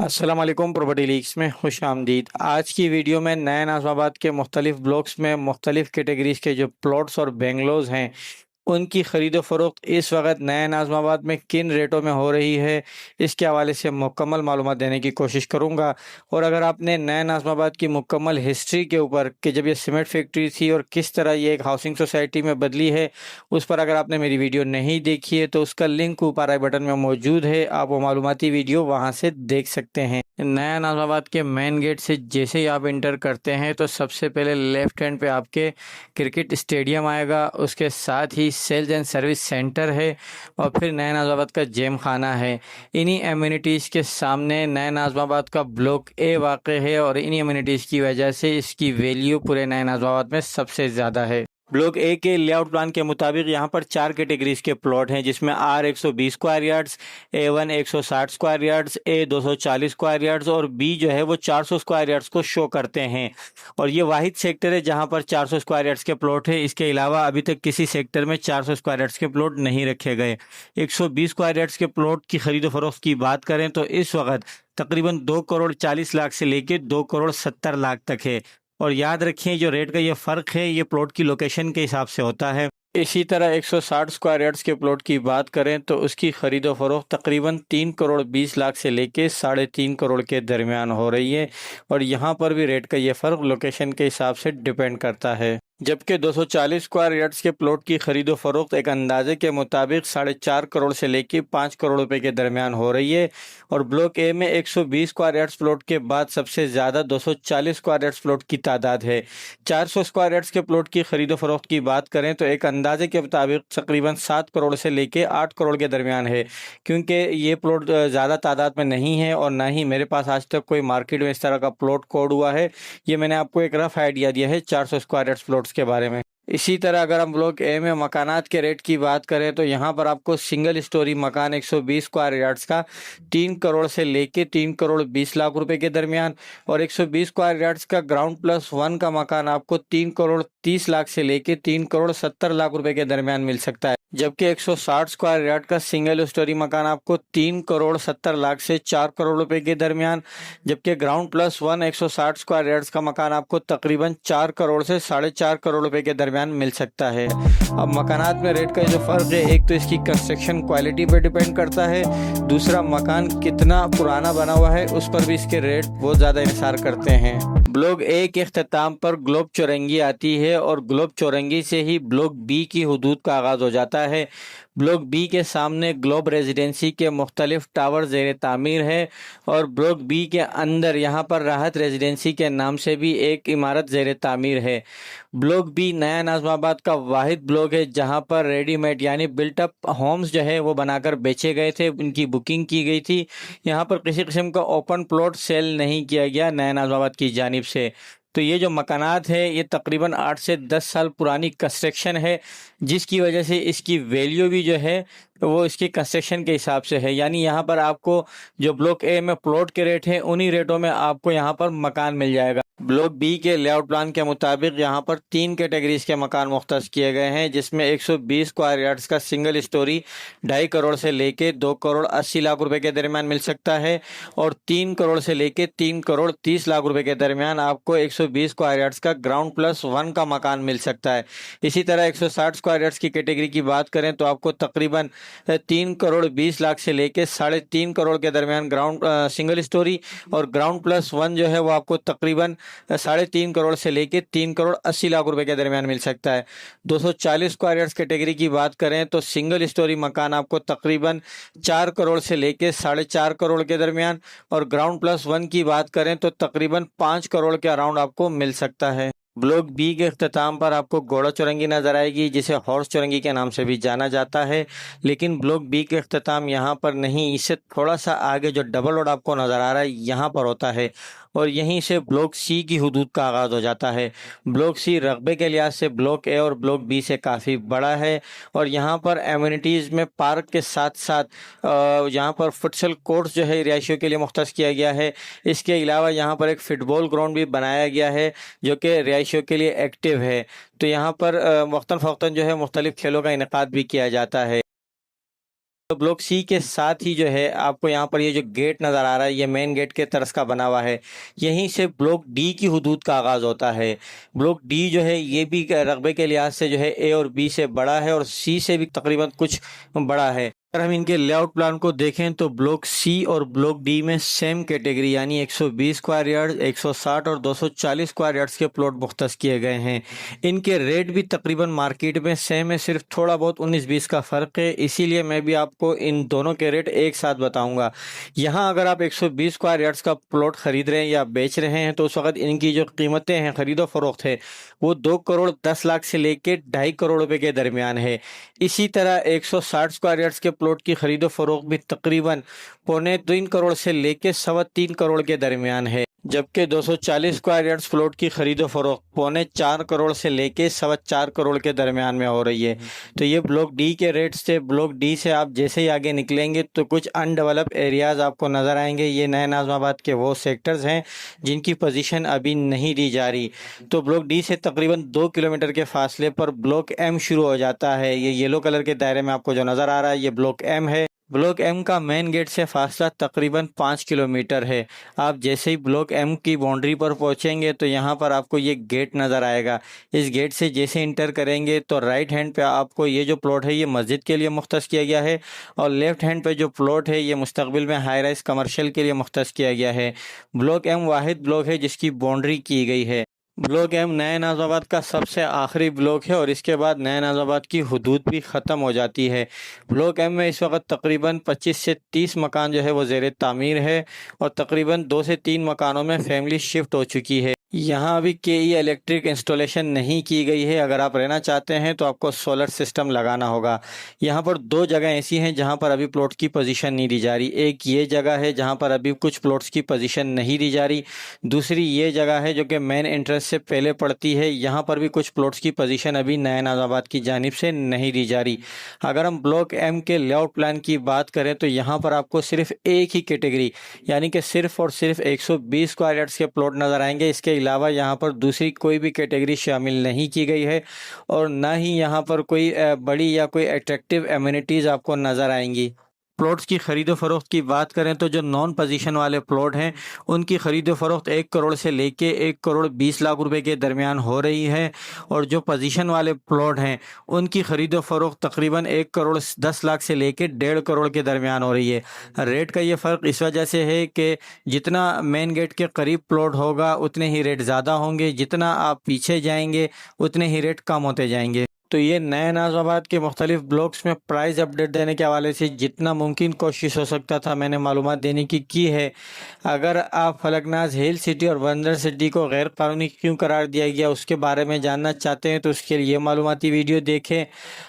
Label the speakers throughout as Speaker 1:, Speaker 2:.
Speaker 1: अस्सलाम वालेकुम property leaks में खुश आमदीद। आज की वीडियो में नए नाज़ाबाद के मुख्तलिफ ब्लॉक्स में मुख्तलिफ कैटेगरीज के जो प्लॉट्स और बेंगलोज हैं उनकी ख़रीद फ़रोख्त इस वक्त नए नाज़माबाद में किन रेटों में हो रही है, इसके हवाले से मुकम्मल मालूमात देने की कोशिश करूँगा। और अगर आपने नए नाज़माबाद की मुकम्मल हिस्ट्री के ऊपर कि जब ये सीमेंट फैक्ट्री थी और किस तरह ये एक हाउसिंग सोसाइटी में बदली है, उस पर अगर आपने मेरी वीडियो नहीं देखी है तो उसका लिंक ऊपर आई बटन में मौजूद है, आप वो मालूमाती वीडियो वहाँ से देख सकते हैं। नया नाज़माबाद के मेन गेट से जैसे ही आप इंटर करते हैं तो सबसे पहले लेफ़्ट हैंड पे आपके क्रिकेट स्टेडियम आएगा, उसके साथ ही सेल्स एंड सर्विस सेंटर है और फिर नया नाज़माबाद का जेम खाना है। इन्हीं एम्यूनिटीज़ के सामने नया नाज़माबाद का ब्लॉक ए वाक़ है और इन्हीं एम्यूनिटीज़ की वजह से इसकी वैल्यू पूरे नया नाज़माबाद में सबसे ज़्यादा है। ब्लॉक ए के लेआउट प्लान के मुताबिक यहाँ पर 4 कैटेगरीज के प्लॉट हैं, जिसमें R 120 square yards, A1 160 square yards, A 240 square yards और बी जो है वो 400 स्क्वायर यार्ड्स को शो करते हैं। और ये वाहिद सेक्टर है जहाँ पर 400 स्क्वायर यार्ड्स के प्लॉट है। इसके अलावा अभी तक किसी सेक्टर में 400 स्क्वायर यार्ड्स के प्लॉट नहीं रखे गए। 120 स्क्वायर यार्ड्स के प्लॉट की खरीद फरोख्त की बात करें तो इस वक्त तकरीबन 2 करोड़ 40 लाख से लेके 2 करोड़ 70 लाख तक है। और याद रखें जो रेट का ये फ़र्क है ये प्लॉट की लोकेशन के हिसाब से होता है। इसी तरह 160 स्क्वायर यार्ड्स के प्लॉट की बात करें तो उसकी खरीदो फरोख्त तकरीबन 3 करोड़ 20 लाख से लेके 3.5 करोड़ के दरमियान हो रही है। और यहाँ पर भी रेट का ये फ़र्क लोकेशन के हिसाब से डिपेंड करता है। जबकि 240 स्क्वायर यार्ड्स के प्लॉट की खरीदो फरोख्त एक अंदाजे के मुताबिक 4.5 करोड़ से लेकर 5 करोड़ रुपए के दरमियान हो रही है। और ब्लॉक ए में 120 स्क्वायर यार्ड्स प्लॉट के बाद सबसे ज़्यादा 240 स्क्वायर यार्ड्स प्लॉट की तादाद है। 400 स्क्वायर यार्ड्स के प्लॉट की खरीदो फरोख्त की बात करें तो एक अंदाजे के मुताबिक तकरीबन 7 करोड़ से लेकर 8 करोड़ के दरमियान है। क्योंकि ये प्लॉट ज़्यादा तादाद में नहीं है और ना ही मेरे पास आज तक कोई मार्केट में इस तरह का प्लॉट कोड हुआ है। ये मैंने आपको एक रफ आइडिया दिया है 400 स्क्वायर यार्ड्स प्लॉट्स के बारे में। इसी तरह अगर हम ब्लॉक ए में मकानात के रेट की बात करें तो यहाँ पर आपको सिंगल स्टोरी मकान 120 स्क्वायर यार्ड्स का 3 करोड़ से लेके 3 करोड़ 20 लाख रुपए के दरमियान और 120 स्क्वायर यार्ड्स का ग्राउंड प्लस 1 का मकान आपको 3 करोड़ 30 लाख से लेके 3 करोड़ 70 लाख रुपए के दरमियान मिल सकता है। जबकि 160 स्क्वायर यार्ड का सिंगल स्टोरी मकान आपको 3 करोड़ 70 लाख से 4 करोड़ रुपए के दरमियान, जबकि ग्राउंड प्लस 1 160 स्क्वायर यार्ड्स का मकान आपको तकरीबन 4 करोड़ से 4.5 करोड़ रुपए के दरमियान मिल सकता है। अब मकानात में रेट का जो फ़र्क है, एक तो इसकी कंस्ट्रक्शन क्वालिटी पे डिपेंड करता है, दूसरा मकान कितना पुराना बना हुआ है उस पर भी इसके रेट बहुत ज़्यादा इंहिसार करते हैं। ब्लॉक ए के अख्ताम पर ग्लोब चौरंगी आती है और ग्लोब चौरंगी से ही ब्लॉक बी की हदूद का आगाज़ हो जाता है। ब्लॉक बी के सामने ग्लोब रेजिडेंसी के मुख्तलिफ टावर ज़ेर तामीर है और ब्लॉक बी के अंदर यहाँ पर राहत रेजिडेंसी के नाम से भी एक इमारत ज़ेर तामीर है। ब्लॉक बी नया नाज़माबाद का वाहिद ब्लॉक है जहाँ पर रेडीमेड यानी बिल्टअप होम्स जो है वो बनाकर बेचे गए थे, उनकी बुकिंग की गई थी। यहाँ पर किसी किस्म का ओपन प्लॉट सेल नहीं किया गया नया नाज़माबाद की जानिब से। तो ये जो मकानात है ये तकरीबन 8 से 10 साल पुरानी कंस्ट्रक्शन है, जिसकी वजह से इसकी वैल्यू भी जो है वो इसकी कंस्ट्रक्शन के हिसाब से है। यानी यहाँ पर आपको जो ब्लॉक ए में प्लॉट के रेट हैं उन्हीं रेटों में आपको यहाँ पर मकान मिल जाएगा। ब्लॉक बी के लेआउट प्लान के मुताबिक यहाँ पर 3 कैटेगरीज के मकान मुख्तस किए गए हैं, जिसमें 120 स्क्वायर यार्ड्स का सिंगल स्टोरी 2.5 करोड़ से लेके 2 करोड़ 80 लाख रुपए के दरमियान मिल सकता है और 3 करोड़ से लेके 3 करोड़ 30 लाख रुपए के दरमियान आपको 120 स्क्वायर यार्ड्स का ग्राउंड प्लस 1 का मकान मिल सकता है। इसी तरह 160 स्क्वायर यार्ड्स की कैटेगरी की बात करें तो आपको तकरीबन 3 करोड़ 20 लाख से लेके 3.5 करोड़ के दरमियान ग्राउंड सिंगल स्टोरी और ग्राउंड प्लस 1 जो है वो आपको तकरीबन 3.5 करोड़ से लेके 3 करोड़ 80 लाख रुपए के दरमियान मिल सकता है। 240 स्क्वायर यार्ड्स कैटेगरी की बात करें तो सिंगल स्टोरी मकान आपको तकरीबन 4 करोड़ से लेके 4.5 करोड़ के दरमियान और ग्राउंड प्लस 1 की बात करें तो तकरीबन 5 करोड़ के अराउंड आपको मिल सकता है। ब्लॉक बी के अख्ताम पर आपको घोड़ा चौरंगी नज़र आएगी, जिसे हॉर्स चौरंगी के नाम से भी जाना जाता है, लेकिन ब्लॉक बी के अख्ताम यहाँ पर नहीं, इससे थोड़ा सा आगे जो डबल रोड आपको नज़र आ रहा है यहाँ पर होता है और यहीं से ब्लॉक सी की हदूद का आगाज़ हो जाता है। ब्लॉक सी रकबे के लिहाज से ब्लॉक ए और ब्लॉक बी से काफ़ी बड़ा है और यहाँ पर एम्यूनिटीज़ में पार्क के साथ साथ यहाँ पर फुटसल कोर्ट्स जो है रिहायशियों के लिए मुख्तस किया गया है। इसके अलावा यहाँ पर एक फ़ुटबॉल ग्राउंड भी बनाया गया है जो कि रिहायशियों के लिए एक्टिव है। तो यहाँ पर वक्तन फ़वक्तन जो है मुख्तलिफ़ खेलों का इनेकाद भी किया जाता है। तो ब्लॉक सी के साथ ही जो है आपको यहाँ पर ये जो गेट नज़र आ रहा है, ये मेन गेट के तरस का बना हुआ है। यहीं से ब्लॉक डी की हुदूद का आगाज़ होता है। ब्लॉक डी जो है ये भी रकबे के लिहाज से जो है ए और बी से बड़ा है और सी से भी तकरीबन कुछ बड़ा है। अगर हम इनके लेआउट प्लान को देखें तो ब्लॉक सी और ब्लॉक डी में सेम कैटेगरी यानी 120 स्क्वायर यार्ड, 160 और 240 स्क्वायर यार्ड्स के प्लॉट मुख्तस किए गए हैं। इनके रेट भी तकरीबन मार्केट में सेम है, सिर्फ थोड़ा बहुत 19-20 का फ़र्क है। इसीलिए मैं भी आपको इन दोनों के रेट एक साथ बताऊंगा। यहाँ अगर आप 120 स्क्वायर यार्ड्स का प्लॉट ख़रीद रहे हैं या बेच रहे हैं तो उस वक्त इनकी जो कीमतें हैं, ख़रीदो फरोख्त है, वो 2 करोड़ 10 लाख से लेके 2.5 करोड़ रुपए के दरमियान है। इसी तरह 160 स्क्वायर यार्ड्स के प्लॉट की खरीदो फरोख्त भी तकरीबन 2.25 करोड़ से लेके 3.25 करोड़ के दरमियान है, जबकि 240 स्क्वायर यार्ड्स प्लॉट की खरीदो फरोख्त 3.25 करोड़ से लेके 4.25 करोड़ के दरमियान में हो रही है। तो ये ब्लॉक डी के रेट से। ब्लॉक डी से आप जैसे ही आगे निकलेंगे तो कुछ अनडेवलप एरियाज़ आपको नज़र आएंगे। ये नए नाज़िमाबाद के वो सेक्टर्स हैं जिनकी पोजीशन अभी नहीं दी जा रही। तो ब्लॉक डी से तकरीबन 2 किलोमीटर के फासले पर ब्लॉक एम शुरू हो जाता है। ये येलो कलर के दायरे में आपको जो नज़र आ रहा है ये ब्लॉक एम है। ब्लॉक एम का मेन गेट से फासला तकरीबन 5 किलोमीटर है। आप जैसे ही ब्लॉक एम की बाउंड्री पर पहुंचेंगे तो यहाँ पर आपको ये गेट नज़र आएगा। इस गेट से जैसे इंटर करेंगे तो राइट हैंड पे आपको ये जो प्लॉट है ये मस्जिद के लिए मुख्तस किया गया है और लेफ्ट हैंड पे जो प्लॉट है ये मुस्तकबिल में हाई राइज कमर्शियल के लिए मुख्तस किया गया है। ब्लॉक एम वाहिद ब्लॉक है जिसकी बाउंड्री की गई है। ब्लॉक एम नए नाज़िमाबाद का सबसे आखिरी ब्लॉक है और इसके बाद नए नाज़िमाबाद की हुदूद भी ख़त्म हो जाती है। ब्लॉक एम में इस वक्त तकरीबन 25 से 30 मकान जो है वो ज़ेर तामीर है और तकरीबन 2 से 3 मकानों में फैमिली शिफ्ट हो चुकी है। यहाँ अभी केई इलेक्ट्रिक इंस्टॉलेशन नहीं की गई है। अगर आप रहना चाहते हैं तो आपको सोलर सिस्टम लगाना होगा। यहाँ पर 2 जगह ऐसी हैं जहाँ पर अभी प्लॉट की पोजीशन नहीं दी जा रही। एक ये जगह है जहाँ पर अभी कुछ प्लॉट्स की पोजीशन नहीं दी जा रही। दूसरी ये जगह है जो कि मेन एंट्रेंस से पहले पड़ती है। यहाँ पर भी कुछ प्लॉट्स की पोजीशन अभी नए नाज़िमाबाद की जानिब से नहीं दी जा रही। अगर हम ब्लॉक एम के लेआउट प्लान की बात करें तो यहाँ पर आपको सिर्फ एक ही कैटेगरी यानी कि सिर्फ और सिर्फ 120 स्क्वायर यार्ड्स के प्लॉट नज़र आएंगे। इसके अलावा यहाँ पर दूसरी कोई भी कैटेगरी शामिल नहीं की गई है और ना ही यहाँ पर कोई बड़ी या कोई अट्रैक्टिव एमिनिटीज़ आपको नज़र आएंगी। प्लॉट्स की खरीदो फरोख्त की बात करें तो जो नॉन पोजीशन वाले प्लॉट हैं उनकी खरीदो फरोख्त 1 करोड़ से लेके 1 करोड़ 20 लाख रुपए के दरमियान हो रही है और जो पोजीशन वाले प्लॉट हैं उनकी खरीदो फरोख्त तकरीबन 1 करोड़ 10 लाख से लेके 1.5 करोड़ के दरमियान हो रही है। रेट का ये फ़र्क इस वजह से है कि जितना मेन गेट के करीब प्लॉट होगा उतने ही रेट ज़्यादा होंगे, जितना आप पीछे जाएंगे उतने ही रेट कम होते जाएंगे। तो ये नए नाज़िमाबाद के मुख्तलिफ ब्लॉक्स में प्राइस अपडेट देने के हवाले से जितना मुमकिन कोशिश हो सकता था मैंने मालूमात देने की है। अगर आप फलकनाज हिल सिटी और बंदर सिटी को गैर कानूनी क्यों करार दिया गया उसके बारे में जानना चाहते हैं तो उसके लिए मालूमाती वीडियो देखें।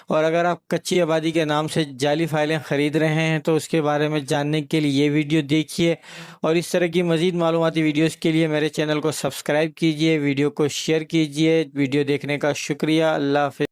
Speaker 1: और अगर आप कच्ची आबादी के नाम से जाली फाइलें ख़रीद रहे हैं तो उसके बारे में जानने के लिए ये वीडियो देखिए। और इस तरह की मज़ीद मालूमाती वीडियोज़ के लिए मेरे चैनल को सब्सक्राइब कीजिए, वीडियो को शेयर कीजिए। वीडियो देखने का शुक्रिया। अल्लाह हाफ़िज़।